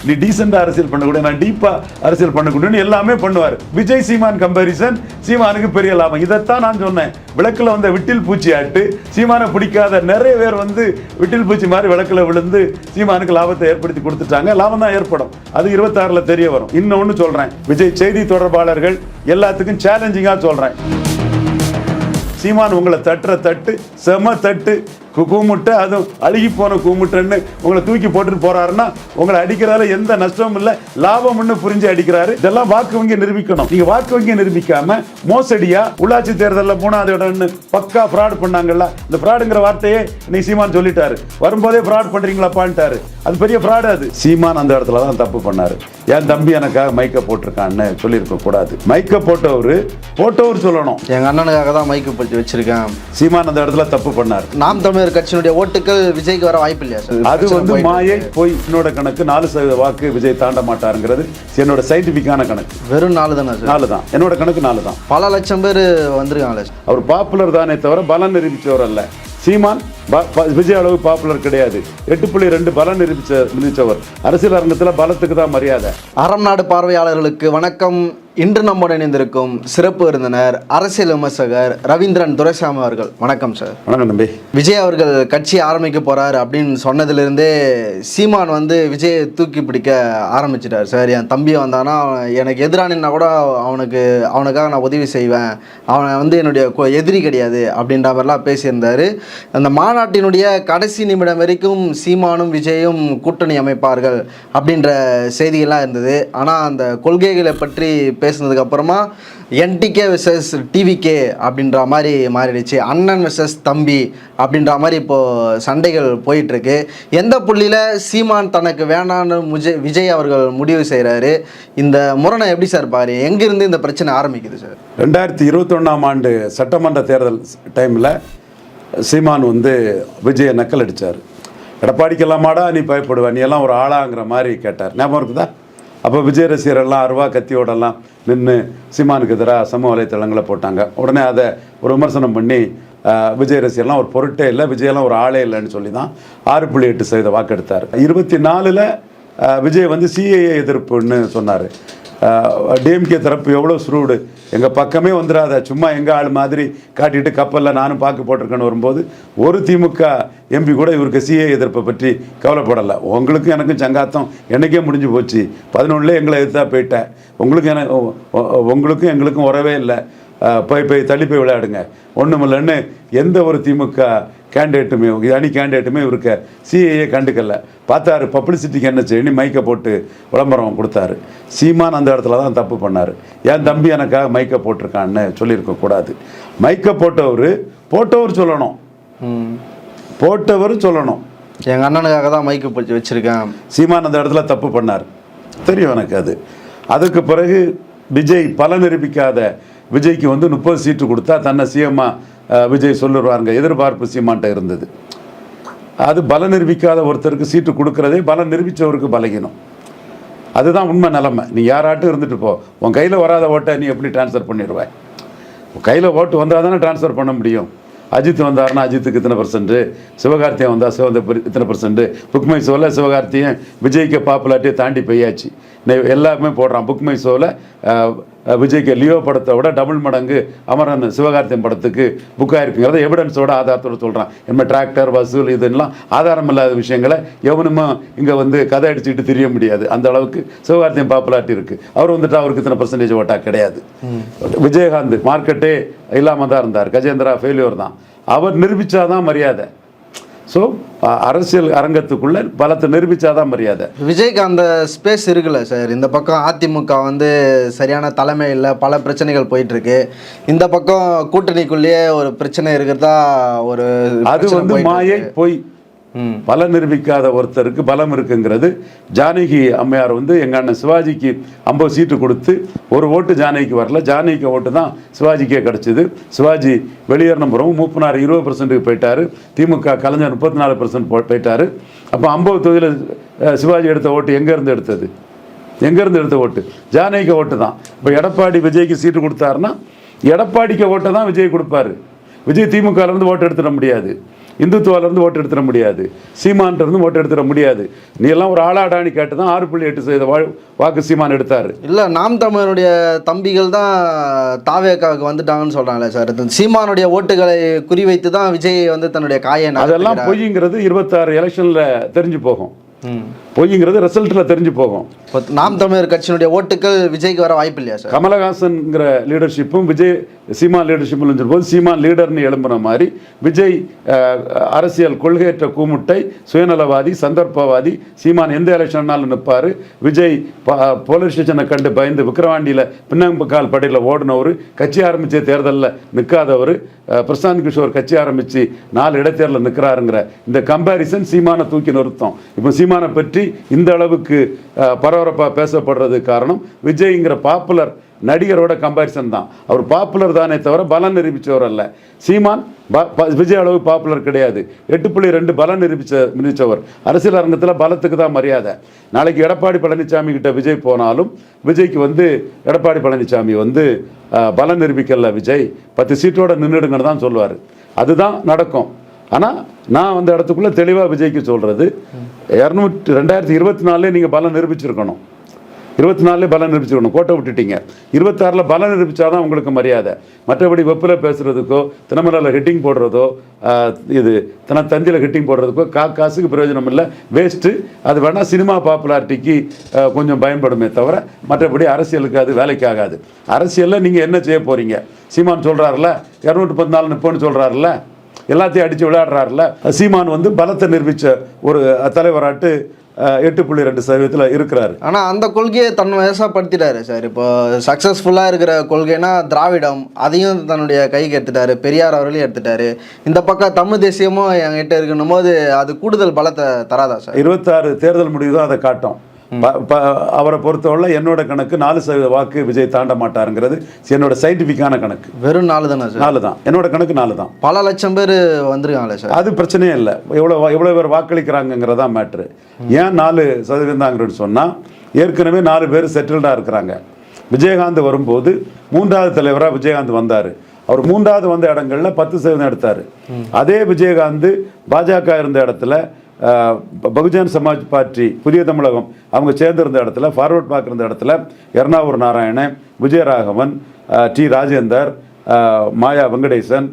நீ டீசெண்டா அரசியல் பண்ணக்கூடிய, நான் டீப்பா அரசியல் பண்ணக்கூடியன்னு எல்லாமே பண்ணுவார். விஜய் சீமான் கம்பாரிசன் சீமானுக்கு பெரிய லாபம். இதைத்தான் நான் சொன்னேன். விளக்குல வந்த விட்டில் பூச்சி ஆட்டு சீமானை பிடிக்காத நிறைய பேர் வந்து விட்டில் பூச்சி மாதிரி விளக்குல விழுந்து சீமானுக்கு லாபத்தை ஏற்படுத்தி கொடுத்துட்டாங்க. லாபம் தான் ஏற்படும், அது 26ல தெரிய வரும். இன்னொன்னு சொல்றேன், விஜய் செய்தி தொடர்பாளர்கள் எல்லாத்துக்கும் சேலஞ்சிங்கா சொல்றேன், சீமான் உங்களை தட்டுற தட்டு செம தட்டு, கூமுட்டை, அதுவும் அழுகி போன கூமுட்டைன்னு உங்களை தூக்கி போட்டுட்டு போறாருன்னா உங்களை அடிக்கிறதால எந்த நஷ்டமும் இல்லை, லாபம்னு புரிஞ்சு அடிக்கிறாரு. இதெல்லாம் வாக்கு வங்கி நிரூபிக்கணும். நீங்க வாக்கு வங்கி நிரூபிக்காம மோசடியா உள்ளாட்சி தேர்தலில் 3வது இடம்னு பக்கா ஃப்ராட் பண்ணாங்கல்ல, இந்த ஃப்ராடுங்கிற வார்த்தையே நீ சீமான் சொல்லிட்டாரு. வரும்போதே ஃப்ராட் பண்றீங்களாப்பான்ட்டாரு. அது பெரிய ஃப்ராடு. அது சீமான் அந்த இடத்துல தான் தப்பு பண்ணாரு. என் தம்பி எனக்காக மைக்க போட்டிருக்கான்னு சொல்லியிருக்க கூடாது. மைக்க போட்டவர் சொல்லணும், எங்க அண்ணனுக்காக தான் மைக்க போட்டு வச்சிருக்கேன். சீமான் அந்த இடத்துல தப்பு பண்ணாரு. நாம் தமிழர் கட்சியினுடைய ஓட்டுகள் விஜய்க்கு வர வாய்ப்பு இல்லையா சார்? அது வந்து மாயை போய். என்னோட கணக்கு 4% வாக்கு விஜய் தாண்ட மாட்டாருங்கிறது என்னோட சயின்டிபிக்கான கணக்கு. வெறும் 4 தானே சார்? 4 தான் என்னோட கணக்கு. 4 தான். பல லட்சம் பேர் வந்திருக்காங்களே. அவர் பாப்புலர் தானே தவிர பலம் நிரூபிச்சவர் அல்ல. சீமான் விஜய் அளவு பாப்புலர் கிடையாது. 8.2 பலம் நிரூபிச்சவர். அரசியல் அரங்கத்தில் பலத்துக்கு தான் மரியாதை. அறம் நாடு பார்வையாளர்களுக்கு வணக்கம். இன்று நம்முடன் இணைந்திருக்கும் சிறப்பு விருந்தினர் அரசியல் விமர்சகர் ரவீந்திரன் துரைசாமி அவர்கள். வணக்கம் சார். வணக்கம் தம்பி. விஜய் அவர்கள் கட்சி ஆரம்பிக்க போறாரு அப்படின்னு சொன்னதிலிருந்தே சீமான் வந்து விஜயை தூக்கி பிடிக்க ஆரம்பிச்சிட்டார். சார், என் தம்பி வந்தானா எனக்கு எதிரானா கூட அவனுக்காக நான் உதவி செய்வேன், அவனை வந்து என்னுடைய எதிரி கிடையாது அப்படின்ற மாதிரிலாம் பேசியிருந்தார். அந்த மாநாட்டினுடைய கடைசி நிமிடம் வரைக்கும் சீமானும் விஜயும் கூட்டணி அமைப்பார்கள் அப்படின்ற செய்திகள்லாம் இருந்தது. ஆனால் அந்த கொள்கைகளை பற்றி பேசுனதுக்கு அப்புறமா என்டிகே வெர்சஸ் டிவிகே அப்படின்ற மாதிரி மாறிடுச்சு. அண்ணன் வெர்சஸ் தம்பி அப்படின்ற மாதிரி இப்போது சண்டைகள் போயிட்டுருக்கு. எந்த புள்ளியில் சீமான் தனக்கு வேணான்னு விஜய் அவர்கள் முடிவு செய்கிறாரு? இந்த முரணை எப்படி சார் பாரு, எங்கிருந்து இந்த பிரச்சனை ஆரம்பிக்குது சார்? 2021ஆம் ஆண்டு சட்டமன்ற தேர்தல் டைமில் சீமான் வந்து விஜயை நக்கல் அடித்தார். எடப்பாடிக்கெல்லாமாடா நீ பயப்படுவ, நீ எல்லாம் ஒரு ஆளாங்கிற மாதிரி கேட்டார். ஞாபகம் இருக்குதா? அப்போ விஜய் ரசிகரெல்லாம் அருவா கத்தியோடெல்லாம் நின்று சீமானுக்கு எதிராக சமூக வலைத்தளங்களை போட்டாங்க. உடனே அதை ஒரு விமர்சனம் பண்ணி விஜய் ரசிகர்லாம் ஒரு பொருட்டே இல்லை, விஜயெல்லாம் ஒரு ஆளே இல்லைன்னு சொல்லி தான் 6.8% வாக்கெடுத்தார். 24ல் விஜய் வந்து சிஏஏ எதிர்ப்புன்னு சொன்னார். டிஎம்கே தரப்பு எவ்வளோ ஸ்ரூடு, எங்கள் பக்கமே வந்துடாத, சும்மா எங்கள் ஆள் மாதிரி காட்டிட்டு கப்பலில் நானும் பாக்கு போட்டிருக்கேன்னு வரும்போது ஒரு திமுக எம்பி கூட இவருக்கு சிஏ எதிர்ப்பை பற்றி கவலைப்படலை. உங்களுக்கும் எனக்கும் சங்காத்தம் என்றைக்கே முடிஞ்சு போச்சு, 11ல் எங்களை எதிர்த்தா போயிட்டேன், உங்களுக்கும் எங்களுக்கும் உறவே இல்லை, போய் தள்ளி போய் விளையாடுங்க, ஒன்றுமில்லைன்னு எந்த ஒரு திமுக கேண்டிடேட்டுமே அணி கேண்டிடேட்டுமே இவருக்கு சிஏஏ கண்டுக்கல. பார்த்தாரு பப்ளிசிட்டிக்கு என்ன செய்யணும், மைக்கை போட்டு விளம்பரம் கொடுத்தாரு. சீமான் அந்த இடத்துல தான் தப்பு பண்ணார். என் தம்பி எனக்காக மைக்கை போட்டிருக்கான்னு சொல்லியிருக்க கூடாது. மைக்கை போட்டவர் சொல்லணும், எங்கள் அண்ணனுக்காக தான் மைக்கை போட்டு வச்சுருக்கேன். சீமான் அந்த இடத்துல தப்பு பண்ணார், தெரியும் எனக்கு அது. அதுக்கு பிறகு விஜய் பல நிரூபிக்காத விஜய்க்கு வந்து 30 சீட்டு கொடுத்தா தன்னை சிஎம்மா விஜய் சொல்லுவாருங்க எதிர்பார்ப்பு சீமான்ட்ட இருந்தது. அது பல நிரூபிக்காத ஒருத்தருக்கு சீட்டு கொடுக்குறதே பல நிரூபித்தவருக்கு பலகீனம். அதுதான் உண்மை நிலைமை. நீ யாராட்டும் இருந்துட்டு போ, உன் கையில் வராத ஓட்டை நீ எப்படி ட்ரான்ஸ்ஃபர் பண்ணிடுவேன்? கையில் ஓட்டு வந்தால் தானே ட்ரான்ஸ்ஃபர் பண்ண முடியும். அஜித் வந்தாருன்னா அஜித்துக்கு இத்தனை %, சிவகார்த்தியன் வந்தால் இத்தனை %. புக்மை ஷோவில் சிவகார்த்தியன் விஜய்க்கு பாப்புலாரிட்டியை தாண்டி போயாச்சு. எல்லாருமே போடுறான். புக்மை ஷோவில் விஜய்க்கு லியோ படத்தை விட டபுள் மடங்கு அமரன் சிவகார்த்தியன் படத்துக்கு புக் ஆகிருக்குங்கிறத எவிடன்ஸோட ஆதாரத்தோடு சொல்கிறான். என்ன டிராக்டர் வசூல் இதெல்லாம் ஆதாரம் இல்லாத விஷயங்களை எவனுமே இங்கே வந்து கதை அடிச்சுக்கிட்டு தெரிய முடியாது. அந்த அளவுக்கு சிவகார்த்தியன் பாப்புலாரிட்டி இருக்குது. அவர் வந்துட்டு அவருக்கு இத்தனை % ஓட்டா கிடையாது. விஜயகாந்த் மார்க்கெட்டே இல்லாமல் தான் இருந்தார். கஜேந்திரா ஃபெயிலியர் தான். அவர் நிரூபித்தாதான் மரியாதை. ஸோ அரசியல் அரங்கத்துக்குள்ள பலத்தை நிரூபித்தாதான் மரியாதை. விஜய்க்கு அந்த ஸ்பேஸ் இருக்குல்ல சார். இந்த பக்கம் அதிமுக வந்து சரியான தலைமை இல்லை, பல பிரச்சனைகள் போயிட்டுருக்கு. இந்த பக்கம் கூட்டணிக்குள்ளேயே ஒரு பிரச்சனை இருக்கிறதா ஒரு அது வந்து மாயை போய் பல நிரூபிக்காத ஒருத்தருக்கு பலம் இருக்குங்கிறது. ஜானகி அம்மையார் வந்து எங்கள் அண்ணன் சிவாஜிக்கு 50 சீட்டு கொடுத்து ஒரு ஓட்டு ஜானகிக்கு வரல, ஜானகிக்கு ஓட்டு தான் சிவாஜிக்கே கிடச்சிது. சிவாஜி வெளியேறின பிறகு மூப்பனார் 20% போயிட்டார், திமுக கலைஞர் 34% போயிட்டார். அப்போ 50 தொகுதியில் சிவாஜி எடுத்த ஓட்டு எங்கேருந்து எடுத்த ஓட்டு ஜானகிக்கு ஓட்டு தான். இப்போ எடப்பாடி விஜய்க்கு சீட்டு கொடுத்தாருன்னா எடப்பாடிக்கு ஓட்டை தான் விஜய் கொடுப்பாரு. விஜய் திமுகலேருந்து ஓட்டு எடுத்துட முடியாது. இந்துத்துவாலேருந்து ஓட்டு எடுத்துட முடியாது, சீமான்ட்டு ஓட்டு எடுத்துட முடியாது. நீ எல்லாம் ஒரு ஆளாடான்னு கேட்டு தான் 6.8% வாக்கு சீமான் எடுத்தார். இல்லை, நாம் தமிழருடைய தம்பிகள் தான் தாவேக்காவுக்கு வந்துட்டாங்கன்னு சொல்கிறாங்களே சார். சீமானுடைய ஓட்டுகளை குறிவைத்து தான் விஜய் வந்து தன்னுடைய காயை அதெல்லாம் பொய்ங்கிறது 26 எலெக்ஷனில் தெரிஞ்சு போகும். பொய்ங்கிறது ரிசல்ட்டில் தெரிஞ்சு போகும். நாம் தமிழர் கட்சியினுடைய ஓட்டுகள் விஜய்க்கு வர வாய்ப்பு இல்லையா சார்? கமலஹாசன்ங்கிற லீடர்ஷிப்பும் விஜய் சீமான் லீடர்ஷிப்பும் சொல்லும்போது சீமான் லீடர்னு எழும்புன மாதிரி விஜய் அரசியல் கொள்கையற்ற கூமுட்டை, சுயநலவாதி, சந்தர்ப்பவாதி. சீமான் எந்த எலெக்ஷன்னாலும் நிற்பார். விஜய் போலீஸ் ஸ்டேஷனை கண்டு பயந்து விக்கிரவாண்டியில் பின்னங்கால் படையில் ஓடினவர், கட்சி ஆரம்பித்த தேர்தலில் நிற்காதவர், பிரசாந்த் கிஷோர் கட்சி ஆரம்பித்து 4 இடைத்தேர்தலில் நிற்கிறாருங்கிற இந்த கம்பேரிசன் சீமானை தூக்கி நிறுத்தம். இப்போ சீமானை பற்றி இந்த அளவுக்கு பரபரப்பாக பேசப்படுறது காரணம் விஜய்ங்கிற பாப்புலர் நடிகரோட கம்பேரிசன் தான். அவர் பாப்புலர் தானே தவிர பலம் நிரூபித்தவர் அல்ல. சீமான் விஜய் அளவு பாப்புலர் கிடையாது. 8.2 பலம் நிரூபித்தவர். அரசியல் அரங்கத்தில் பலத்துக்கு தான் மரியாதை. நாளைக்கு எடப்பாடி பழனிசாமி கிட்ட விஜய் போனாலும் விஜய்க்கு வந்து எடப்பாடி பழனிசாமி வந்து பலம் நிரூபிக்கல, விஜய் 10 சீட்டோட நின்றுடுங்கன்னு தான் சொல்லுவார். அதுதான் நடக்கும். ஆனால் நான் அந்த இடத்துக்குள்ளே தெளிவாக விஜய்க்கு சொல்கிறது, 2024 நீங்கள் பலம் நிரூபிச்சிருக்கணும். 24 பலம் நிரூபிச்சிருக்கணும். கோட்டை விட்டுட்டீங்க. 26 பலம் நிரூபித்தாதான் உங்களுக்கு மரியாதை. மற்றபடி வெப்பில் பேசுகிறதுக்கோ, தினமலரில் ஹிட்டிங் போடுறதோ, இது தந்தியில் ஹிட்டிங் போடுறதுக்கோ காசுக்கு பிரயோஜனம் இல்லை, வேஸ்ட்டு. அது வேணால் சினிமா பாப்புலாரிட்டிக்கு கொஞ்சம் பயன்படுமே தவிர மற்றபடி அரசியலுக்கு அது வேலைக்கு ஆகாது. அரசியலில் நீங்கள் என்ன செய்ய போகிறீங்க? சீமான் சொல்கிறாருல 214 நிற்போன்னு சொல்கிறாருல, எல்லாத்தையும் அடித்து விளையாடுறாருல. சீமான் வந்து பலத்தை நிரூபித்த ஒரு தலைவராட்டு 8.2% இருக்கிறாரு. ஆனால் அந்த கொள்கையை தன் வயசாப்படுத்திட்டாரு சார். இப்போ சக்ஸஸ்ஃபுல்லாக இருக்கிற கொள்கைனா திராவிடம், அதையும் தன்னுடைய கைக்கு எடுத்துட்டாரு. பெரியார் அவர்களையும் எடுத்துட்டாரு. இந்த பக்கம் தமிழ் தேசியமும் என்கிட்ட இருக்கணும் போது அது கூடுதல் பலத்தை தராதா சார்? 26 தேர்தல் முடிவு தான் அதை காட்டும். அவரை பொறுத்தவரை என்னோட கணக்கு 4% வாக்கு விஜய் தாண்ட மாட்டாருங்கிறது என்னோட சயின்டிஃபிக்கான கணக்கு. வெறும் 4 தானே சார்? 4 தான். என்னோட கணக்கு 4 தான். பல லட்சம் பேர் வந்துருக்காங்களே சார். அது பிரச்சனையே இல்லை. எவ்வளோ பேர் வாக்களிக்கிறாங்கிறதா மேட்ரு. ஏன் 4% தாங்கிறன்னு சொன்னால், ஏற்கனவே 4 பேர் செட்டில்டாக இருக்கிறாங்க. விஜயகாந்த் வரும்போது 3வது தலைவராக விஜயகாந்த் வந்தார். அவர் 3வது வந்த இடங்களில் 10% எடுத்தார். அதே விஜயகாந்த் பாஜக இருந்த இடத்துல, பகுஜன் சமாஜ் பார்ட்டி, புதிய தமிழகம் அவங்க சேர்ந்திருந்த இடத்துல, ஃபார்வர்ட் பார்க்க இருந்த இடத்துல எர்ணாவூர் நாராயணன், விஜயராகவன், டி ராஜேந்தர், மாயா வெங்கடேசன்,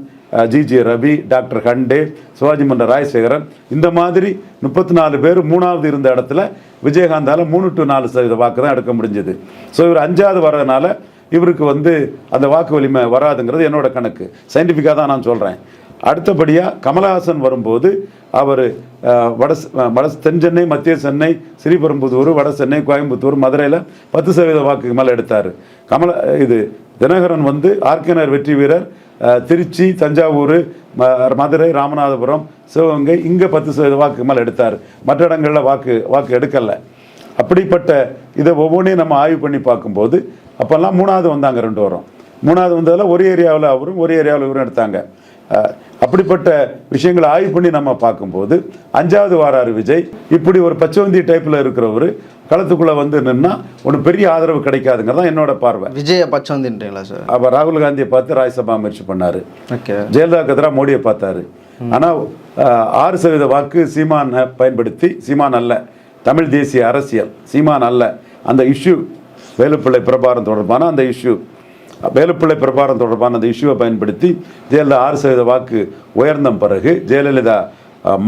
ஜிஜி ரவி, டாக்டர் ஹண்டே, சிவாஜி மன்ற ராஜசேகரன், இந்த மாதிரி 34 பேர் 3வது இருந்த இடத்துல விஜயகாந்தால் 3 to 4% வாக்கு தான் எடுக்க முடிஞ்சது. ஸோ இவர் 5வது வர்றதுனால இவருக்கு வந்து அந்த வாக்கு வலிமை வராதுங்கிறது என்னோட கணக்கு. சயின்டிஃபிக்காக தான் நான் சொல்கிறேன். அடுத்தபடியாக கமலஹாசன் வரும்போது அவர் வட தென் சென்னை, மத்திய சென்னை, ஸ்ரீபெரும்புதூர், வட சென்னை, கோயம்புத்தூர், மதுரையில் 10% வாக்குக்கு மேலே எடுத்தார். இது தினகரன் வந்து ஆர்கேனர் வெற்றி வீரர், திருச்சி, தஞ்சாவூர், மதுரை, ராமநாதபுரம், சிவகங்கை இங்கே 10% வாக்குக்கு மேலே எடுத்தார். மற்ற இடங்களில் வாக்கு எடுக்கலை. அப்படிப்பட்ட இதை ஒவ்வொன்றையும் நம்ம ஆய்வு பண்ணி பார்க்கும்போது அப்போல்லாம் 3வது வந்தாங்க 2 வாரம். 3வது வந்ததில் ஒரு ஏரியாவில் அவரும் ஒரு ஏரியாவில் இவரும் எடுத்தாங்க. அப்படிப்பட்ட விஷயங்களை ஆய்வு பண்ணி நம்ம பார்க்கும்போது 5வது வாராரு விஜய். இப்படி ஒரு பச்சவந்தி டைப்பில் இருக்கிறவர் களத்துக்குள்ளே வந்து நின்னா ஒன்றும் பெரிய ஆதரவு கிடைக்காதுங்கிறதான் என்னோட பார்வை. விஜயை பச்சவந்தின்றீங்களா சார்? அவர் ராகுல் காந்தியை பார்த்து ராஜ்யசபா முயற்சி பண்ணார். ஜெயலலிதாவுக்கு எதிராக மோடியை பார்த்தாரு. ஆனால் 6% வாக்கு சீமானை பயன்படுத்தி, சீமான் அல்ல, தமிழ் தேசிய அரசியல், சீமான் அல்ல, அந்த இஷ்யூ வேலுப்பிள்ளை பிரபாரம் தொடர்பான அந்த இஷ்யூ, வேலுப்பிள்ளை பிரபாரம் தொடர்பான அந்த இஷ்யூவை பயன்படுத்தி ஜெயலலிதா 6% வாக்கு உயர்ந்த பிறகு ஜெயலலிதா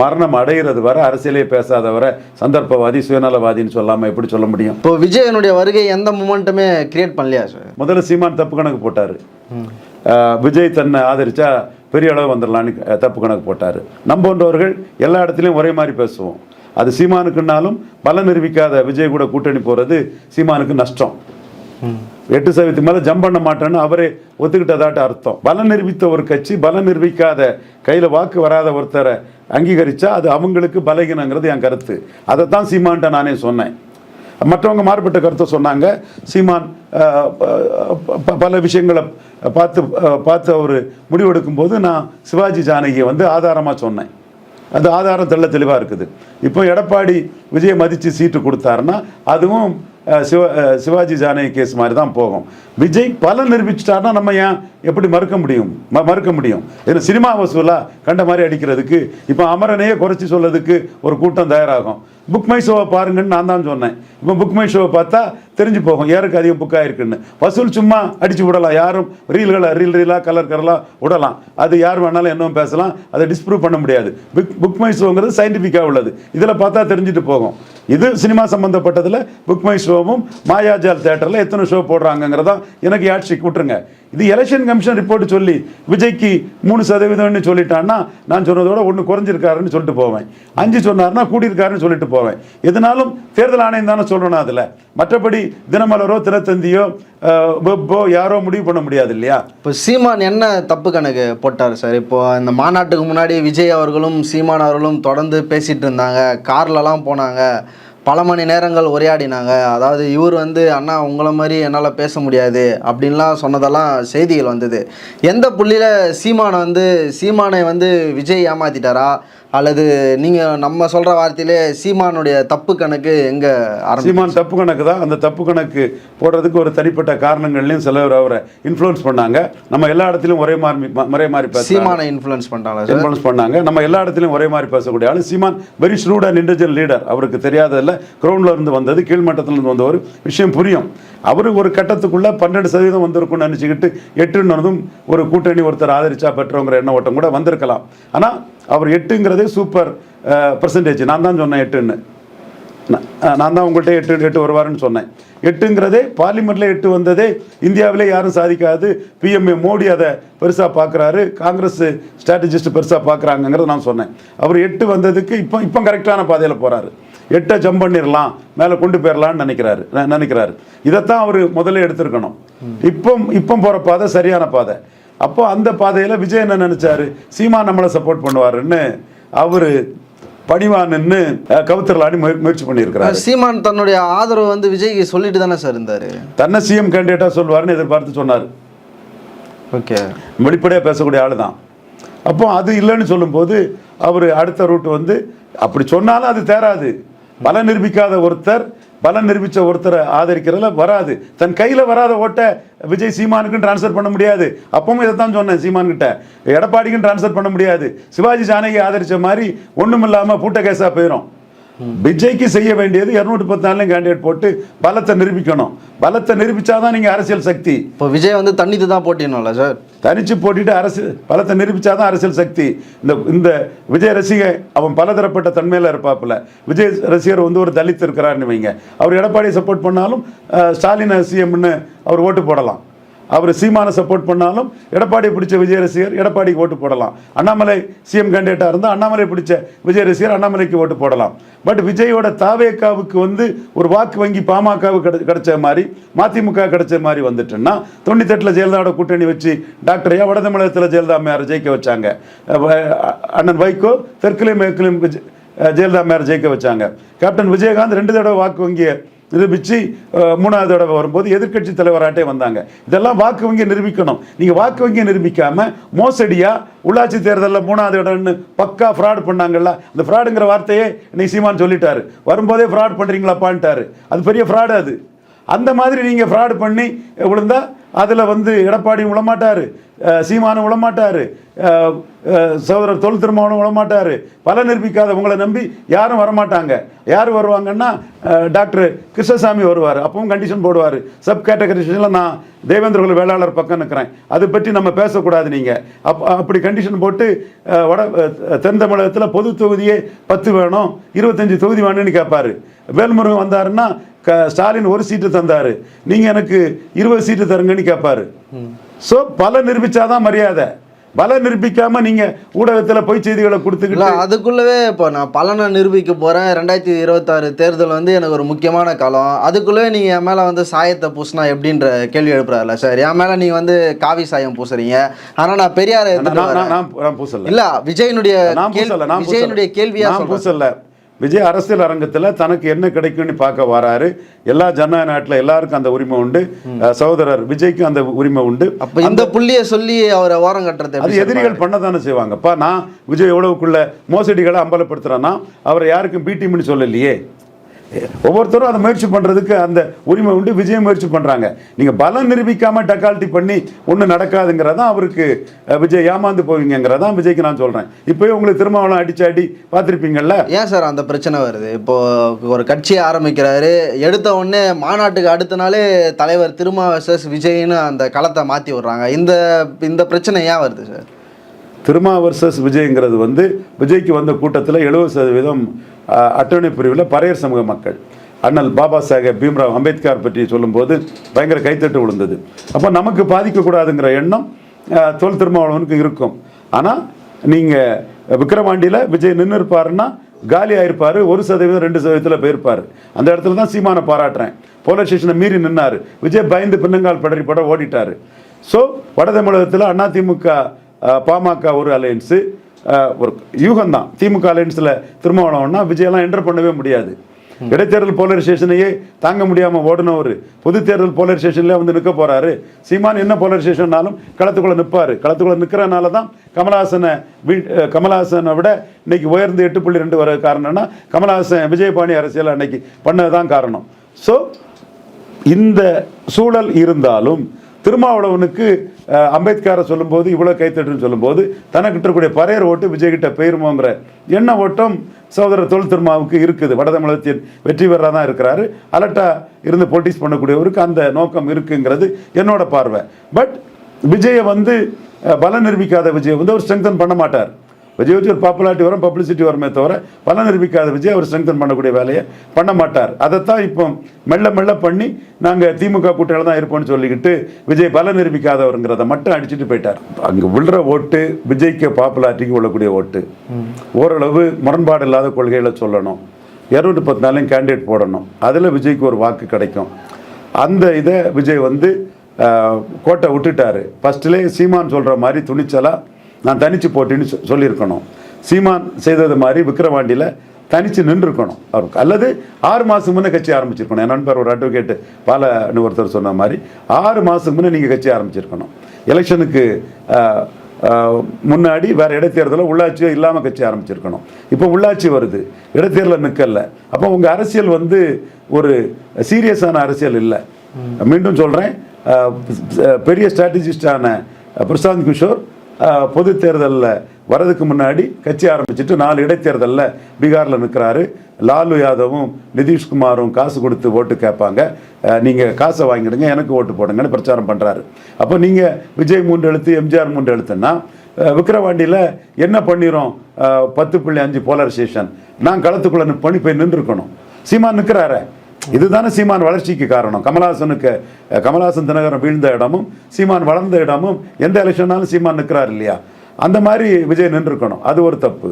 மரணம் அடைகிறது வரை அரசியலே பேசாதவரை சந்தர்ப்பவாதி, சுயநலவாதின்னு சொல்லாமல் எப்படி சொல்ல முடியும்? இப்போ விஜயனுடைய வருகை எந்த மூமெண்ட்டுமே கிரியேட் பண்ணலையா சார்? முதல்ல சீமான் தப்பு கணக்கு போட்டார். விஜய் தன்னை ஆதரிச்சா பெரிய அளவு வந்துடலான்னு தப்பு கணக்கு போட்டார். நம்போன்றவர்கள் எல்லா இடத்துலையும் ஒரே மாதிரி பேசுவோம். அது சீமானுக்குன்னாலும் பலம் நிரூபிக்காத விஜய் கூட கூட்டணி போகிறது சீமானுக்கு நஷ்டம். 8% மேலே ஜம்ப் பண்ண மாட்டேன்னு அவரே ஒத்துக்கிட்டதாட்ட அர்த்தம். பலம் நிரூபித்த ஒரு கட்சி பலம் நிரூபிக்காத, கையில் வாக்கு வராத ஒருத்தரை அங்கீகரித்தா அது அவங்களுக்கு பலகீனங்கிறது என் கருத்து. அதைத்தான் சீமான்ட்ட நானே சொன்னேன். மற்றவங்க மாறுபட்ட கருத்தை சொன்னாங்க. சீமான் பல விஷயங்களை பார்த்து அவர் முடிவெடுக்கும் போது நான் சிவாஜி ஜானகியை வந்து ஆதாரமாக சொன்னேன். அது ஆதாரம் தெளிவாக இருக்குது. இப்போ எடப்பாடி விஜயை மதித்து சீட்டு கொடுத்தாருன்னா அதுவும் சிவாஜி ஜானகி கேஸ் மாதிரி தான் போகும். விஜய் பல நிரூபிச்சிட்டாருன்னா நம்ம ஏன் எப்படி மறுக்க முடியும்? ஏன்னா சினிமா வசூலா கண்ட மாதிரி அடிக்கிறதுக்கு இப்போ அமரனையே குறைச்சி சொல்றதுக்கு ஒரு கூட்டம் தயாராகும். புக் மை ஷோவை பாருங்கன்னு நான் தான் சொன்னேன். இப்போ புக் மை ஷோவை பார்த்தா தெரிஞ்சு போகும் யாருக்கு அதிகம் புக் ஆயிருக்குன்னு. வசூல் சும்மா அடிச்சு விடலாம், யாரும் ரீலாக கலராக விடலாம். அது யார் வேணாலும் என்னவும் பேசலாம், அதை டிஸ்ப்ரூவ் பண்ண முடியாது. புக் மை ஷோங்கிறது சயின்டிஃபிக்காக உள்ளது. இதில் பார்த்தா தெரிஞ்சுட்டு போகும். இது சினிமா சம்பந்தப்பட்டதில் புக் மை ஷோவும் மாயாஜால் தேட்டரில் எத்தனை ஷோ போடுறாங்கிறதா எனக்கு யாட்சிக்கு விட்டுருங்க. இது எலெக்ஷன் கமிஷன் ரிப்போர்ட் சொல்லி விஜய்க்கு 3% சொல்லிட்டான்னா நான் சொன்னதோட 1 குறைஞ்சிருக்காருன்னு சொல்லிட்டு போவேன். 5 சொன்னார்னா கூடியிருக்காருன்னு சொல்லிட்டு போவேன். எதனாலும் தேர்தல் ஆணையம் தானே சொல்லணும். அதில் மற்றபடி தினமலரோ தினத்தந்தியோ வெப்போ யாரோ முடிவு பண்ண முடியாது இல்லையா? இப்போ சீமான் என்ன தப்பு கணக்கு போட்டார் சார்? இப்போ இந்த மாநாட்டுக்கு முன்னாடி விஜய் அவர்களும் சீமான் அவர்களும் தொடர்ந்து பேசிகிட்டு இருந்தாங்க, கார்லலாம் போனாங்க, பல மணி நேரங்கள் உரையாடினாங்க. அதாவது இவர் வந்து அண்ணா உங்களை மாதிரி என்னால் பேச முடியாது அப்படின்லாம் சொன்னதெல்லாம் செய்திகள் வந்தது. எந்த புள்ளியில் சீமானை வந்து விஜய் ஏமாத்திட்டாரா, அல்லது நீங்கள் நம்ம சொல்கிற வார்த்தையிலே சீமானுடைய தப்பு கணக்கு எங்கே சீமான் தப்பு கணக்கு தான். அந்த தப்பு கணக்கு போடுறதுக்கு ஒரு தனிப்பட்ட காரணங்கள்லையும் சிலர் அவரை இன்ஃப்ளூயன்ஸ் பண்ணாங்க. நம்ம எல்லா இடத்துலையும் ஒரே மாதிரி பேச சீமானை இன்ஃப்ளூயன்ஸ் பண்ணாங்க. நம்ம எல்லா இடத்துலையும் ஒரே மாதிரி பேசக்கூடிய ஆள் Seeman. Very shrewd and individual leader. அவருக்கு தெரியாததில்ல, கிரவுண்டில் இருந்து வந்தது, கீழ்மட்டத்திலிருந்து வந்த ஒரு விஷயம் புரியும். அவர் ஒரு கட்டத்துக்குள்ள 12% வந்திருக்கும்னு நினச்சிக்கிட்டு 8ன்னு ஒரு கூட்டணி ஒருத்தர் ஆதரிச்சா பெற்றவங்கிற எண்ண ஓட்டம் கூட வந்திருக்கலாம். ஆனால் அவர் 8ங்கிறதே சூப்பர் பர்சன்டேஜ். நான் தான் சொன்னேன் 8ன்னு. நான் தான் உங்கள்கிட்ட 8 வருவாருன்னு சொன்னேன். 8ங்கிறதே பார்லிமெண்ட்டில் 8 வந்ததே இந்தியாவிலே யாரும் சாதிக்காது. பிஎம்ஏ மோடி அதை பெருசாக பார்க்குறாரு, காங்கிரஸ் ஸ்ட்ராட்டஜிஸ்ட் பெருசாக பார்க்குறாங்கிறத நான் சொன்னேன். அவர் 8 வந்ததுக்கு இப்போ கரெக்டான பாதையில் போகிறாரு. 8 ஜம்ப் பண்ணிடலாம், மேலே கொண்டு போயிடலான்னு நினைக்கிறாரு. இதைத்தான் அவர் முதல்ல எடுத்திருக்கணும். இப்போ போகிற பாதை சரியான பாதை. அப்போ அந்த பாதையில் விஜய் என்ன நினைச்சாரு, சீமா நம்மளை சப்போர்ட் பண்ணுவாருன்னு அவர் பணிவான்னு கவுத்தரலாடி முயற்சி பண்ணியிருக்கிறார். சீமான் தன்னுடைய ஆதரவு வந்து விஜய்க்கு சொல்லிட்டு தானே சார் இருந்தார். தன்னை சிஎம் கேண்டிடேட்டாக சொல்வாருன்னு எதிர்பார்த்து சொன்னார். ஓகே, வெளிப்படையாக பேசக்கூடிய ஆள் தான். அப்போ அது இல்லைன்னு சொல்லும்போது அவர் அடுத்த ரூட் வந்து அப்படி சொன்னாலும் அது தேராது. பலம் நிரூபிக்காத ஒருத்தர் பலம் நிரூபித்த ஒருத்தரை ஆதரிக்கிறதுல வராது. தன் கையில் வராத ஓட்டை விஜய் சீமானுக்கும் டிரான்ஸ்ஃபர் பண்ண முடியாது. அப்பவும் இதை தான் சொன்னேன், சீமான்கிட்ட எடப்பாடிக்கும் டிரான்ஸ்ஃபர் பண்ண முடியாது. சிவாஜி ஜானகி ஆதரித்த மாதிரி ஒன்றும் இல்லாமல் பூட்ட கேஸாக போயிடும். விஜய்க்கு செய்ய வேண்டியது 214 கேண்டிடேட் போட்டு பலத்தை நிரூபிக்கணும். பலத்தை நிரூபிச்சாதான் நீங்க அரசியல் சக்தி. இப்போ விஜய் வந்து தனித்து தான் போட்டினோம்ல சார், தனிச்சு போட்டிட்டு அரசியல் பலத்தை நிரூபிச்சாதான் அரசியல் சக்தி. இந்த விஜய் ரசிகர் அவன் பலதரப்பட்ட தன்மையில இருப்பாப்புல. விஜய் ரசிகர் வந்து ஒரு தலித் இருக்கிறாருன்னு வைங்க, அவர் எடப்பாடியை சப்போர்ட் பண்ணாலும் ஸ்டாலின் சிஎம்னு அவர் ஓட்டு போடலாம். அவர் சீமானை சப்போர்ட் பண்ணாலும் எடப்பாடியை பிடிச்ச விஜய் ரசிகர் எடப்பாடிக்கு ஓட்டு போடலாம். அண்ணாமலை சிஎம் கேண்டிடேட்டாக இருந்தால் அண்ணாமலை பிடிச்ச விஜய் ரசிகர் அண்ணாமலைக்கு ஓட்டு போடலாம். பட் விஜயோட தாவேக்காவுக்கு வந்து ஒரு வாக்கு வங்கி பாமகவுக்கு கிடைச்ச மாதிரி மதிமுக கிடைச்ச மாதிரி வந்துட்டுன்னா 98 ஜெயலலிதாவோட கூட்டணி வச்சு டாக்டர் ஐயா வட தமிழகத்தில் ஜெயலலிதா அம்மையார் ஜெயிக்க வச்சாங்க. அண்ணன் வைகோ தெற்குலையும் மேற்குலையும் ஜெயலலிதா அம்மையார் ஜெயிக்க வச்சாங்க. கேப்டன் விஜயகாந்த் 2 தடவை வாக்கு வங்கியை நிரூபித்து 3வது தடவை வரும்போது எதிர்கட்சி தலைவராட்டே வந்தாங்க. இதெல்லாம் வாக்கு வங்கியை நிரூபிக்கணும். நீங்கள் வாக்கு வங்கியை நிரூபிக்காமல் மோசடியாக உள்ளாட்சி தேர்தலில் 3வது இடம்னு பக்கா ஃப்ராட் பண்ணாங்கல்ல, அந்த ஃப்ராடுங்கிற வார்த்தையே இன்னைக்கு சீமான் சொல்லிட்டாரு. வரும்போதே ஃப்ராட் பண்ணுறீங்களாப்பான்ட்டாரு. அது பெரிய ஃப்ராடு. அது அந்த மாதிரி நீங்கள் ஃப்ராடு பண்ணி விழுந்தா அதில் வந்து எடப்பாடியும் விழமாட்டார், சீமானும் விழமாட்டார், சகோதரர் தொல் திருமாவனும் விழமாட்டார். பல நிரூபிக்காத உங்களை நம்பி யாரும் வரமாட்டாங்க. யார் வருவாங்கன்னா டாக்டர் கிருஷ்ணசாமி வருவார். அப்பவும் கண்டிஷன் போடுவார். சப் கேட்டகரிஸில் நான் தேவேந்திர வேளாளர் பக்கம் நிற்கிறேன், அதை பற்றி நம்ம பேசக்கூடாது. நீங்கள் அப்படி கண்டிஷன் போட்டு தென் தமிழகத்தில் பொது தொகுதியே 10 வேணும், 25 தொகுதி வேணும்னு கேட்பார். வேல்முருகன் வந்தாருன்னா ஸ்டாலின் 1 சீட்டு தந்தார், நீங்கள் எனக்கு 20 சீட்டு தருங்கன்னு கேட்பாரு. ஸோ பல நிரூபிச்சாதான் மரியாதை. பல நிரூபிக்காம நீங்க ஊடகத்தில் பொய் செய்திகளை கொடுத்துக்கிட்டு அதுக்குள்ளவே இப்போ நான் பலனை நிரூபிக்க போறேன். 2026 தேர்தல் வந்து எனக்கு ஒரு முக்கியமான காலம். அதுக்குள்ளவே நீங்க என் மேல வந்து சாயத்தை பூசினா எப்படின்ற கேள்வி எழுப்புறாருல சார். என் மேல நீங்க வந்து காவி சாயம் பூசுறீங்க, ஆனா நான் பெரியார நான் பூசல. இல்ல விஜயனுடைய கேள்வியா பூசல. விஜய் அரசியல் அரங்கத்தில் தனக்கு என்ன கிடைக்கும்னு பார்க்க வராரு. எல்லா ஜனநாயக நாட்டில் எல்லாருக்கும் அந்த உரிமை உண்டு. சகோதரர் விஜய்க்கு அந்த உரிமை உண்டு. அப்போ இந்த புள்ளியை சொல்லி அவரை ஓரம் கட்டுறது அது எதிரிகள் பண்ண தானே செய்வாங்கப்பா. நான் விஜய் எவ்வளவுக்குள்ள மோசடிகளை அம்பலப்படுத்துறேன்னா அவரை யாருக்கும் பிடிஎம்னு சொல்லலையே. ஒவ்வொருத்தரும் அதை முயற்சி பண்ணுறதுக்கு அந்த உரிமை உண்டு. விஜய் முயற்சி பண்ணுறாங்க. நீங்கள் பலம் நிரூபிக்காமல் டக்கால்ட்டி பண்ணி ஒன்றும் நடக்காதுங்கிறதான் அவருக்கு விஜய் ஏமாந்து போவீங்கிறதான் விஜய்க்கு நான் சொல்கிறேன். இப்போயே உங்களுக்கு திருமாவளம் அடிச்சாடி பார்த்துருப்பீங்கள்ல. ஏன் சார் அந்த பிரச்சனை வருது? இப்போது ஒரு கட்சியை ஆரம்பிக்கிறாரு, எடுத்த உடனே மாநாட்டுக்கு அடுத்த நாளே தலைவர் திருமா வர்சஸ் விஜய்னு அந்த களத்தை மாற்றி விட்றாங்க. இந்த பிரச்சனை ஏன் வருது சார்? திருமா வர்சஸ் விஜய்ங்கிறது விஜய்க்கு வந்த கூட்டத்தில் 70% அட்டவணை பிரிவில் பறையர் சமூக மக்கள். அண்ணல் பாபா சாஹேப் பீம்ராவ் அம்பேத்கர் பற்றி சொல்லும்போது பயங்கர கைத்தட்டு விழுந்தது. அப்போ நமக்கு பாதிக்கக்கூடாதுங்கிற எண்ணம் தொல் திருமாவளவனுக்கு இருக்கும். ஆனால் நீங்கள் விக்கிரவாண்டியில் விஜய் நின்று இருப்பாருன்னா காலி ஆயிருப்பார். 1% 2% போயிருப்பார். அந்த இடத்துல தான் சீமானை பாராட்டுறேன். போலீஸ் ஸ்டேஷனை மீறி நின்னார். விஜய் பயந்து பின்னங்கால் பட ஓடிட்டார். ஸோ வட தமிழகத்தில் அதிமுக பாமக ஒரு அலையன்ஸு, ஒரு யூகம் தான். திமுக அலையன்ஸில் திருமாவளவன்னா விஜயெல்லாம் என்டர் பண்ணவே முடியாது. இடைத்தேர்தல் போலீஸ் ஸ்டேஷனையே தாங்க முடியாமல் ஓடினவர் பொது தேர்தல் போலீஸ் ஸ்டேஷன்லேயே நிற்க போகிறாரு. சீமான் என்ன போலீஸ் ஸ்டேஷன்னாலும் களத்துக்குள்ளே நிற்பார். களத்துக்குள்ளே நிற்கிறனால தான் கமலஹாசனை விட இன்னைக்கு உயர்ந்து 8.2 வர காரணம்னா கமலஹாசன் விஜயபாணி அரசியல் அன்னைக்கு பண்ணது தான் காரணம். ஸோ இந்த சூழல் இருந்தாலும் திருமாவளவனுக்கு அம்பேத்கரை சொல்லும்போது இவ்வளோ கைத்தட்டுன்னு சொல்லும்போது தனக்கிட்ட இருக்கக்கூடிய பறையர் ஓட்டு விஜய்கிட்ட போயிருமோங்கிற எண்ண ஓட்டம் சகோதரர் தொல் திருமாவுக்கு இருக்குது. வட தமிழகத்தின் வெற்றி பெறா தான் இருக்கிறாரு. அலர்ட்டாக இருந்து பொலிட்டிக்ஸ் பண்ணக்கூடியவருக்கு அந்த நோக்கம் இருக்குங்கிறது என்னோட பார்வை. பட் விஜயை பலம் நிரூபிக்காத விஜய் அவர் ஸ்ட்ரெங்தன் பண்ண மாட்டார். விஜய் வச்சு ஒரு பாப்புலாரிட்டி வரும், பப்ளிசிட்டி வருமே தவிர பலம் நிரூபிக்காத விஜய் அவர் ஸ்ட்ரெங்தன் பண்ணக்கூடிய வேலையை பண்ண மாட்டார். அதைத்தான் இப்போ மெல்ல மெல்ல பண்ணி நாங்கள் திமுக கூட்டணியில் தான் இருப்போம்னு சொல்லிக்கிட்டு விஜய் பலம் நிரூபிக்காதவருங்கிறத மட்டும் அடிச்சுட்டு போயிட்டார். அங்கே விழுற ஓட்டு விஜய்க்கு பாப்புலாரிட்டிக்கு விழக்கூடிய ஓட்டு. ஓரளவு முரண்பாடு இல்லாத கொள்கைகளை சொல்லணும். 214 கேண்டிடேட் போடணும். அதில் விஜய்க்கு ஒரு வாக்கு கிடைக்கும். அந்த இதை விஜய் கோட்டை விட்டுட்டாரு. ஃபஸ்ட்டிலே சீமான் சொல்கிற மாதிரி துணிச்சலாக நான் தனிச்சு போட்டின்னு சொல்லியிருக்கணும். சீமான் செய்தது மாதிரி விக்கிரவாண்டியில் தனித்து நின்றுருக்கணும் அவருக்கு. அல்லது 6 மாதம் முன்னே கட்சி ஆரம்பிச்சிருக்கணும். என் நண்பர் ஒரு அட்வொகேட்டு பாலன்னு ஒருத்தர் சொன்ன மாதிரி 6 மாதம் முன்னே நீங்கள் கட்சி ஆரம்பிச்சிருக்கணும். எலெக்ஷனுக்கு முன்னாடி வேறு இடைத்தேர்தலில் உள்ளாட்சியோ இல்லாமல் கட்சி ஆரம்பிச்சிருக்கணும். இப்போ உள்ளாட்சி வருது, இடைத்தேர்தலில் நிற்கல. அப்போ உங்கள் அரசியல் ஒரு சீரியஸான அரசியல் இல்லை. மீண்டும் சொல்கிறேன், பெரிய ஸ்ட்ராட்டஜிஸ்டான பிரசாந்த் கிஷோர் பொது தேர்தலில் வரதுக்கு முன்னாடி கட்சி ஆரம்பிச்சுட்டு 4 இடைத்தேர்தலில் பீகாரில் நிற்கிறாரு. லாலு யாதவும் நிதிஷ்குமாரும் காசு கொடுத்து ஓட்டு கேட்பாங்க, நீங்கள் காசை வாங்கிடுங்க எனக்கு ஓட்டு போடுங்கன்னு பிரச்சாரம் பண்ணுறாரு. அப்போ நீங்கள் விஜய் 3 எழுத்து எம்ஜிஆர் 3 எழுத்துன்னா விக்கிரவாண்டியில் என்ன பண்ணிடும்? 10.5 போலரைசேஷன். நான் களத்துக்குள்ளே பண்ணி போய் நின்றுருக்கணும். சீமான் நிற்கிறாரு. இதுதானே சீமான் வளர்ச்சிக்கு காரணம். கமலஹாசன் தினகரன் வீழ்ந்த இடமும் சீமான் வளர்ந்த இடமும் எந்த எலெக்ஷனாலும் சீமான் நிற்கிறார் இல்லையா? அந்த மாதிரி விஜய் நின்றுருக்கணும். அது ஒரு தப்பு.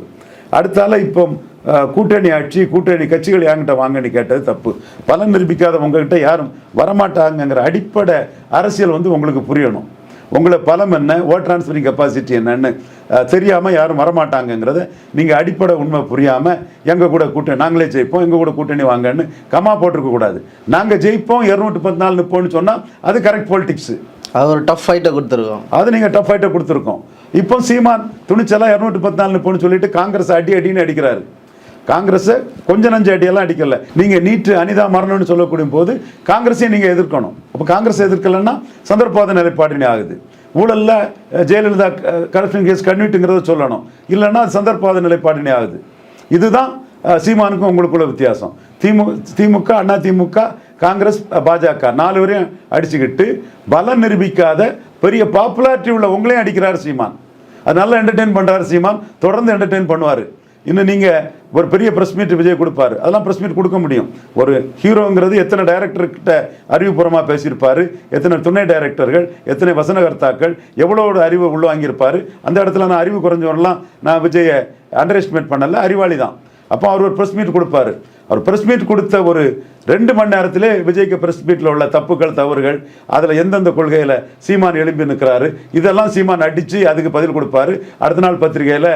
அடுத்தால இப்போ கூட்டணி ஆட்சி, கூட்டணி கட்சிகள் என்கிட்ட வாங்கன்னு கேட்டது தப்பு. பலன் நிரூபிக்காத உங்ககிட்ட யாரும் வரமாட்டாங்கிற அடிப்படை அரசியல் உங்களுக்கு புரியணும். உங்களை பலம் என்ன, ஓட் டிரான்ஸ்ஃபரிங் கெப்பாசிட்டி என்னன்னு தெரியாமல் யாரும் வரமாட்டாங்கங்கிறத நீங்கள் அடிப்படை உண்மை புரியாமல் எங்கள் கூட கூட்டணி நாங்களே ஜெயிப்போம், எங்கள் கூட கூட்டணி வாங்கன்னு கமா போட்டிருக்கக்கூடாது. நாங்கள் ஜெயிப்போம் 214 நிற்போம்னு சொன்னால் அது கரெக்ட் பாலிடிக்ஸ். அது ஒரு டஃப் ஃபைட்டை கொடுத்துருக்கோம். அது நீங்கள் டஃப் ஃபைட்டை கொடுத்துருக்கோம். இப்போ சீமான் துணிச்சலாக 214 நிற்போம்னு சொல்லிட்டு காங்கிரஸ் அடின்னு அடிக்கிறாரு. காங்கிரஸை கொஞ்சம் நஞ்சு அடியெல்லாம் அடிக்கல. நீங்கள் நீட்டு அனிதா மரணம்னு சொல்லக்கூடிய போது காங்கிரஸையும் நீங்கள் எதிர்க்கணும். அப்போ காங்கிரஸ் எதிர்க்கலைன்னா சந்தர்ப்பாத நிலைப்பாடுனே ஆகுது. ஊழலில் ஜெயலலிதா கரப்ஷன் கேஸ் கன்விட்டுங்கிறத சொல்லணும். இல்லைன்னா அது சந்தர்ப்பாத நிலைப்பாடுனே ஆகுது. இதுதான் சீமானுக்கும் உங்களுக்குள்ள வித்தியாசம். திமுக அதிமுக காங்கிரஸ் பாஜக 4 பேரையும் அடிச்சுக்கிட்டு பலம் நிரூபிக்காத பெரிய பாப்புலாரிட்டி உள்ள உங்களையும் அடிக்கிறார் சீமான். அது நல்லா என்டர்டெயின் பண்ணுறாரு சீமான். தொடர்ந்து என்டர்டெயின் பண்ணுவார். இன்னும் நீங்கள் ஒரு பெரிய ப்ரெஸ் மீட் விஜய் கொடுப்பாரு. அதெல்லாம் ப்ரெஸ் மீட் கொடுக்க முடியும். ஒரு ஹீரோங்கிறது எத்தனை டைரக்டர்கிட்ட அறிவுபூர்வமாக பேசியிருப்பார், எத்தனை துணை டைரக்டர்கள், எத்தனை வசனகர்த்தாக்கள், எவ்வளோ அறிவு உள்ள வாங்கியிருப்பார். அந்த இடத்துல நான் அறிவு குறைஞ்சவரெல்லாம் நான் விஜயை அண்டர் எஸ்டிமேட் பண்ணல, அறிவாளி தான். அப்போ அவர் ஒரு ப்ரெஸ் மீட் கொடுப்பாரு. அவர் ப்ரெஸ் மீட் கொடுத்த ஒரு 2 மணி நேரத்திலே விஜய்க்கு ப்ரெஸ் மீட்டில் உள்ள தப்புகள் தவறுகள், அதில் எந்தெந்த கொள்கையில் சீமான் எழும்பி நிற்கிறாரு, இதெல்லாம் சீமான் அடித்து அதுக்கு பதில் கொடுப்பாரு. அடுத்த நாள் பத்திரிகையில்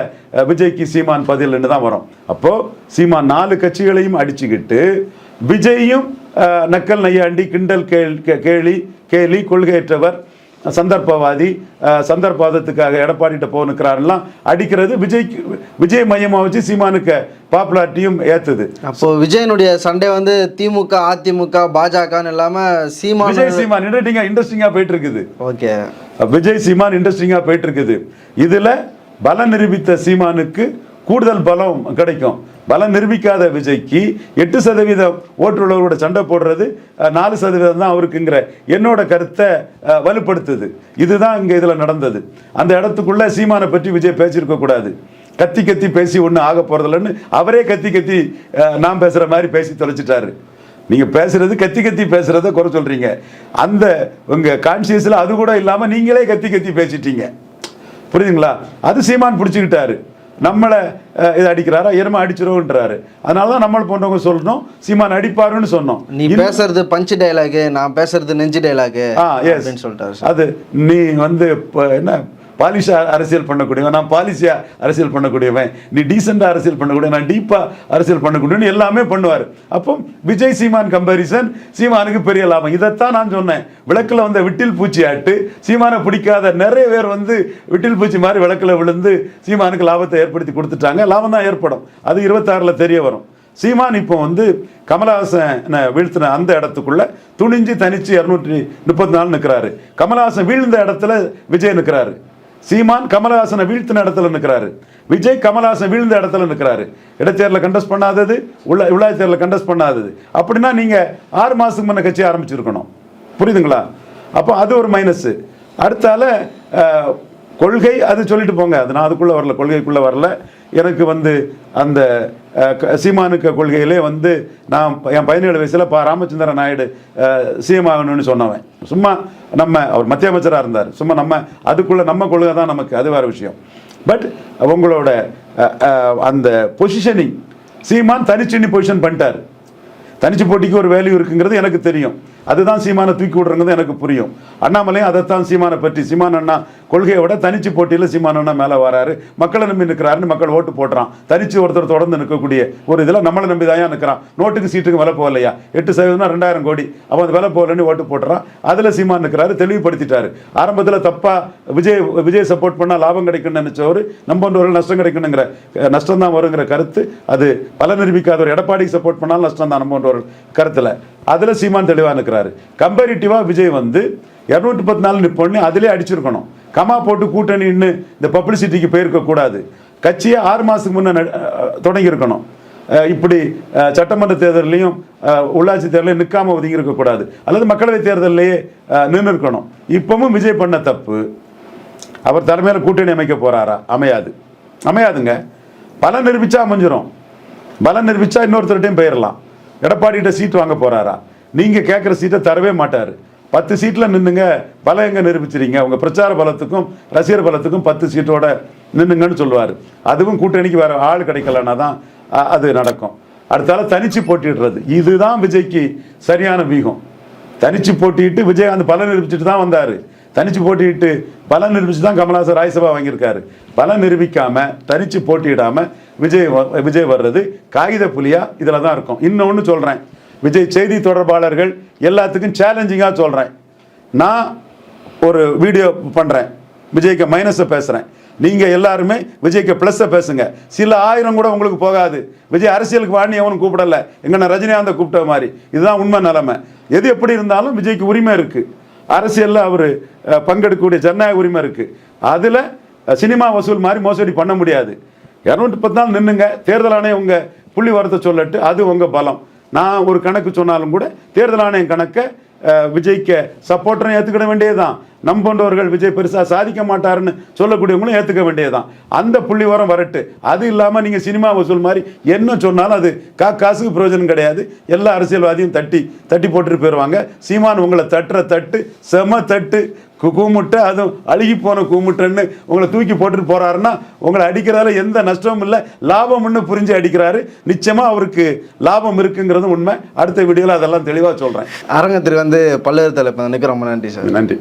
விஜய்க்கு சீமான் பதில்னு தான் வரும். அப்போது சீமான் 4 கட்சிகளையும் அடிச்சுக்கிட்டு விஜயும் நக்கல் நையாண்டி, கிண்டல் கேலி, கொள்கையற்றவர், சந்தர்ப்பவாதி, சந்தர்ப்பவாதத்துக்காக எடப்பாடிகிட்ட போனுக்கிறாருலாம் அடிக்கிறது விஜய் மையமாக வச்சு சீமானுக்கு பாப்புலாரிட்டியும் ஏற்றுது. அப்போ விஜயனுடைய சண்டை வந்து திமுக, அதிமுக, பாஜகன்னு இல்லாமல் சீமான் இன்ட்ரெஸ்டிங்காக போயிட்டு இருக்குது. ஓகே, விஜய் சீமான் இன்ட்ரெஸ்டிங்காக போயிட்டு இருக்குது. இதில் பலம் நிரூபித்த சீமானுக்கு கூடுதல் பலம் கிடைக்கும். பலம் நிரூபிக்காத விஜய்க்கு 8% ஓட்டுள்ளவரோட சண்டை போடுறது 4% தான் அவருக்குங்கிற என்னோட கருத்தை வலுப்படுத்துது. இதுதான் இங்கே இதில் நடந்தது. அந்த இடத்துக்குள்ள சீமானை பற்றி விஜய் பேசியிருக்க கூடாது. கத்தி பேசி ஒன்றும் ஆக போறதில்லன்னு அவரே கத்தி நான் பேசுகிற மாதிரி பேசி தொலைச்சிட்டாரு. நீங்கள் பேசுறது கத்தி பேசுறத குறை சொல்றீங்க. அந்த உங்கள் கான்சியஸில் அது கூட இல்லாமல் நீங்களே கத்தி பேசிட்டீங்க. புரியுதுங்களா? அது சீமான் பிடிச்சிக்கிட்டாரு. நம்மளை இதை அடிக்கிறாரா, எருமை அடிச்சிருவோன்றாரு. அதனால தான் நம்மளை போன்றவங்க சொல்லணும் சீமான் அடிப்பாருன்னு சொன்னோம். நீ பேசுறது பஞ்சு டைலாகு, நான் பேசுறது நெஞ்சு டைலாகு அப்படின்னு சொல்லிட்டாரு. அது நீ வந்து என்ன பாலிஷாக அரசியல் பண்ணக்கூடியவன், நான் பாலிசியாக அரசியல் பண்ணக்கூடியவன், நீ டீசெண்டாக அரசியல் பண்ணக்கூடிய, நான் டீப்பாக அரசியல் பண்ணக்கூடியவன் எல்லாமே பண்ணுவார். அப்போ விஜய் சீமான் கம்பேரிசன் சீமானுக்கு பெரிய லாபம். இதைத்தான் நான் சொன்னேன். விளக்கில் வந்த விட்டில் பூச்சி ஆட்டு சீமானை பிடிக்காத நிறைய பேர் வந்து விட்டில் பூச்சி மாதிரி விளக்கில் விழுந்து சீமானுக்கு லாபத்தை ஏற்படுத்தி கொடுத்துட்டாங்க. லாபம் தான் ஏற்படும். அது 26 தெரிய வரும். சீமான் இப்போ வந்து கமலஹாசனை வீழ்த்தின அந்த இடத்துக்குள்ள துணிஞ்சு தனிச்சு 234 நிற்கிறாரு. கமலஹாசன் வீழ்ந்த இடத்துல விஜய் நிற்கிறாரு. சீமான் கமலஹாசனை வீழ்த்தின இடத்துல நிற்கிறாரு. விஜய் கமலஹாசன் வீழ்ந்த இடத்துல நிற்கிறாரு. இடைத்தேர்தலை கண்டஸ்ட் பண்ணாதது, உள்ளாட்சி தேர்தலை கண்டஸ்ட் பண்ணாதது. அப்படின்னா நீங்கள் 6 மாதத்துக்கு முன்ன கட்சி ஆரம்பிச்சிருக்கணும். புரியுதுங்களா? அப்போ அது ஒரு மைனஸ். அடுத்தால கொள்கை அது சொல்லிட்டு போங்க. அது நான் அதுக்குள்ளே வரல, கொள்கைக்குள்ளே வரல. எனக்கு வந்து அந்த சீமானுக்கு கொள்கையிலே வந்து நான் என் 17 வயசில் ராமச்சந்திரன் நாயுடு சிஎம் ஆகணும்னு சொன்னவன். சும்மா அவர் மத்திய அமைச்சராக இருந்தார். சும்மா அதுக்குள்ளே நம்ம கொள்கை தான் நமக்கு, அது வேறு விஷயம். பட் உங்களோட அந்த பொசிஷனிங் சீமான் தனிச்சின்னி பொசிஷன் பண்ணிட்டார். தனிச்சு போட்டிக்கு ஒரு வேல்யூ இருக்குங்கிறது எனக்கு தெரியும். அதுதான் சீமானை தூக்கி விடுறது எனக்கு புரியும். அண்ணாமலையும் அதைத்தான் சீமானை பற்றி, சீமான் அண்ணா கொள்கையை விட தனிச்சு போட்டியில் சீமான் அண்ணா மேலே வராரு, மக்களை நம்பி நிற்கிறாருன்னு மக்கள் ஓட்டு போட்டுறான். தனிச்சு ஒருத்தர் தொடர்ந்து நிற்கக்கூடிய ஒரு இதில் நம்மளை நம்பி தான் நிற்கிறான். நோட்டுக்கு சீட்டுக்கு விலை போகலையா, 8% 2000 கோடி, அப்போ அந்த விலை போகலன்னு ஓட்டு போட்டுறான். அதில் சீமான் நிற்கிறாரு, தெளிவுபடுத்திட்டாரு. ஆரம்பத்தில் தப்பாக விஜய் சப்போர்ட் பண்ணால் லாபம் கிடைக்குன்னு நினைச்சவர் நம்பன்றவர்கள் நஷ்டம் கிடைக்கணுங்கிற நஷ்டம் தான் வருங்கிற கருத்து. அது பல நிரூபிக்காதவர் எடப்பாடிக்கு சப்போர்ட் பண்ணாலும் நஷ்டம் தான் நம்பன்றவர்கள் கருத்தில். அதில் சீமான் தெளிவாக நிற்கிறாரு. கம்பேரிட்டிவாக விஜய் வந்து 214 நிற்பொன்னு அதிலே அடிச்சிருக்கணும். கமா போட்டு கூட்டணின்னு இந்த பப்ளிசிட்டிக்கு போயிருக்கக்கூடாது. கட்சியை 6 மாதத்துக்கு முன்னே தொடங்கியிருக்கணும். இப்படி சட்டமன்ற தேர்தலையும் உள்ளாட்சி தேர்தலையும் நிற்காமல் ஒதுங்கி இருக்கக்கூடாது. அல்லது மக்களவை தேர்தலையே நின்று இருக்கணும். இப்பவும் விஜய் பண்ண தப்பு. அவர் தலைமையில் கூட்டணி அமைக்க போகிறாரா? அமையாதுங்க. பலம் நிரூபிச்சா அமைஞ்சிரும். பலம் நிரூபிச்சா இன்னொருத்தர்கிட்டையும் போயிடலாம். எடப்பாடிகிட்ட சீட் வாங்க போகிறாரா? நீங்கள் கேட்குற சீட்டை தரவே மாட்டார். 10 சீட்டில் நின்றுங்க, பலம் எங்கே நிரூபிச்சிருங்க? உங்கள் பிரச்சார பலத்துக்கும் ரசிகர் பலத்துக்கும் 10 சீட்டோட நின்றுங்கன்னு சொல்லுவார். அதுவும் கூட்டணிக்கு வேறு ஆள் கிடைக்கலன்னா தான் அது நடக்கும். அடுத்தால தனிச்சு போட்டிடுறது, இதுதான் விஜய்க்கு சரியான வீகம். தனிச்சு போட்டிட்டு விஜய் அந்த பலம் நிரூபிச்சுட்டு தான் வந்தார். தனிச்சு போட்டிட்டு பலம் நிரூபிச்சு தான் கமலஹாசன் ராஜ்யசபா வாங்கியிருக்காரு. பலம் நிரூபிக்காமல் தனிச்சு போட்டியிடாமல் விஜய் வர்றது காகித புலியா இதில் தான் இருக்கும். இன்னொன்று சொல்கிறேன், விஜய் செய்தி தொடர்பாளர்கள் எல்லாத்துக்கும் சேலஞ்சிங்காக சொல்கிறேன். நான் ஒரு வீடியோ பண்ணுறேன், விஜய்க்கு மைனஸை பேசுகிறேன். நீங்கள் எல்லாருமே விஜய்க்கு ப்ளஸ்ஸை பேசுங்க. சில 1000 கூட உங்களுக்கு போகாது. விஜய் அரசியலுக்கு வாடினு எவனும் கூப்பிடலை, எங்கன்னா ரஜினிகாந்தை கூப்பிட்ட மாதிரி. இதுதான் உண்மை நிலைமை. எது எப்படி இருந்தாலும் விஜய்க்கு உரிமை இருக்குது. அரசியலில் அவர் பங்கெடுக்கக்கூடிய ஜனநாயக உரிமை இருக்குது. அதில் சினிமா வசூல் மாதிரி மோசடி பண்ண முடியாது. 214 நின்றுங்க. தேர்தல் ஆணையம் உங்கள் புள்ளி வரத்தை சொல்லட்டு, அது உங்கள் பலம். நான் ஒரு கணக்கு சொன்னாலும் கூட தேர்தல் ஆணையம் கணக்கை விஜய்க்கு சப்போர்ட்டரை ஏற்றுக்கிட வேண்டியதுதான். நம் போன்றவர்கள் விஜய் பெருசாக சாதிக்க மாட்டாருன்னு சொல்லக்கூடியவங்களும் ஏற்றுக்க வேண்டியதுதான். அந்த புள்ளி வரம் வரட்டு. அது இல்லாமல் நீங்கள் சினிமா வசூல் மாதிரி என்ன சொன்னாலும் அது காசுக்கு பிரயோஜனம் கிடையாது. எல்லா அரசியல்வாதியும் தட்டி போட்டுட்டு போயிடுவாங்க. சீமான் உங்களை தட்டுற தட்டு செம தட்டு, கூமுட்டை, அதுவும் அழுகி போன கூமுட்டைன்னு உங்களை தூக்கி போட்டுட்டு போறாருன்னா உங்களை அடிக்கிறதால எந்த நஷ்டமும் இல்லை, லாபம்னு புரிஞ்சு அடிக்கிறாரு. நிச்சயமாக அவருக்கு லாபம் இருக்குங்கிறது உண்மை. அடுத்த வீடியோவில் அதெல்லாம் தெளிவாக சொல்கிறேன். அரங்கத்திற்கு வந்து பல்வேறு தலைப்பு ரொம்ப நன்றி சார். நன்றி.